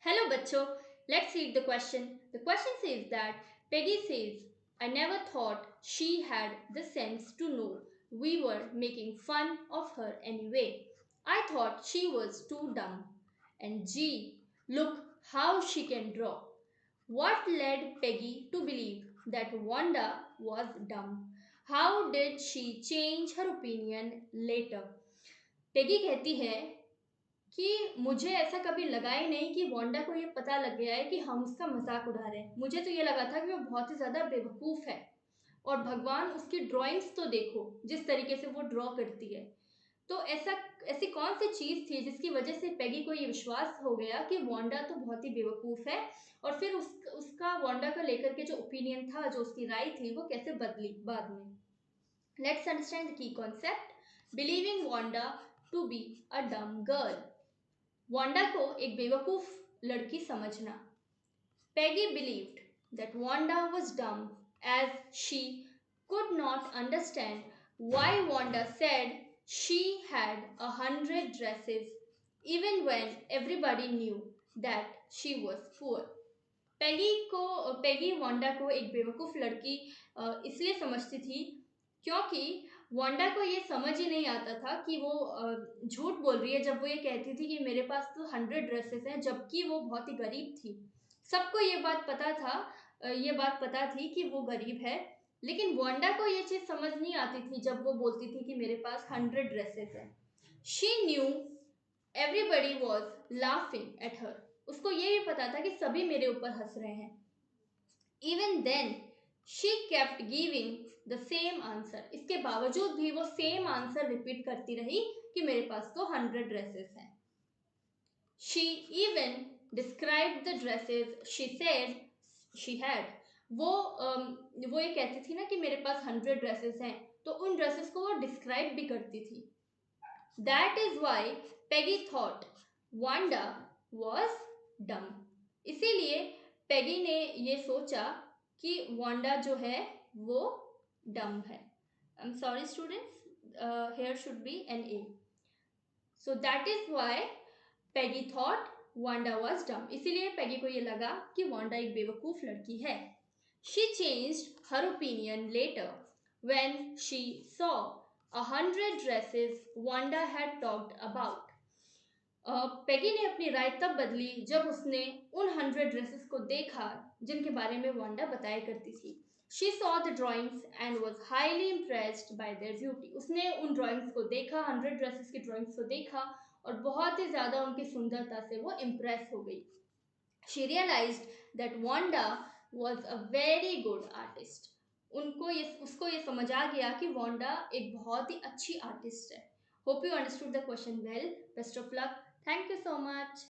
Hello, bachcho. Let's read the question. The question says that Peggy says, I never thought she had the sense to know we were making fun of her anyway. I thought she was too dumb. And gee, look how she can draw. What led Peggy to believe that Wanda was dumb? How did she change her opinion later? Peggy कहती है कि मुझे ऐसा कभी लगा ही नहीं कि Wanda को ये पता लग गया है कि हम उसका मजाक उड़ा रहे हैं। मुझे तो ये लगा था कि वो बहुत ही ज़्यादा बेवकूफ़ है और भगवान उसकी ड्राइंग्स तो देखो जिस तरीके से वो ड्रॉ करती है। तो ऐसी कौन सी चीज़ थी जिसकी वजह से पेगी को ये विश्वास हो गया कि वांडा तो बहुत ही बेवकूफ़ है और फिर उसका वांडा को लेकर के जो ओपिनियन था, जो उसकी राय थी, वो कैसे बदली बाद में। Let's understand the key concept. Believing Wanda to be a dumb girl. Wanda को एक बेवकूफ लड़की समझना। Peggy believed that Wanda was dumb as she could not understand why Wanda said she had 100 dresses even when everybody knew that she was poor. Peggy Wanda को एक बेवकूफ़ लड़की इसलिए समझती थी क्योंकि वांडा को ये समझ ही नहीं आता था कि वो झूठ बोल रही है जब वो ये कहती थी कि मेरे पास तो 100 ड्रेसेस हैं, जबकि वो बहुत ही गरीब थी। सबको ये बात पता था, ये बात पता थी कि वो गरीब है, लेकिन वांडा को ये चीज़ समझ नहीं आती थी जब वो बोलती थी कि मेरे पास 100 ड्रेसेस हैं। She knew everybody was laughing at her. उसको ये भी पता था कि सभी मेरे ऊपर हंस रहे हैं। Even then she kept giving the same answer. इसके बावजूद भी वो सेम आंसर रिपीट करती रही कि मेरे पास तो 100 ड्रेसेस हैं। She even describe the dresses she said she had. वो ये कहती थी ना कि मेरे पास 100 ड्रेसेस हैं, तो उन ड्रेसेस को वो डिस्क्राइब भी करती थी। That is why Peggy thought Wanda was dumb. इसीलिए पेगी ने ये सोचा कि वांडा जो है वो डम है। I am sorry students, here should be an A. So that is why Peggy thought Wanda was dumb. इसीलिए पेगी को ये लगा कि वांडा एक बेवकूफ लड़की है। She changed her opinion later when she saw 100 dresses Wanda had talked about. Peggy ने अपनी राय तब बदली जब उसने उन 100 ड्रेसेस को देखा जिनके बारे में वांडा बताया करती थी। She saw the drawings and was highly impressed by there beauty. उसने उन ड्राइंग्स को देखा, 100 ड्रेसेस की ड्राइंग्स को देखा और बहुत ही ज़्यादा उनकी सुंदरता से वो इम्प्रेस हो गई। She realised that Wanda was a very good artist. उसको ये समझ आ गया कि वांडा एक बहुत ही अच्छी आर्टिस्ट है। Hope you understood the question well. Best of luck. Thank you so much.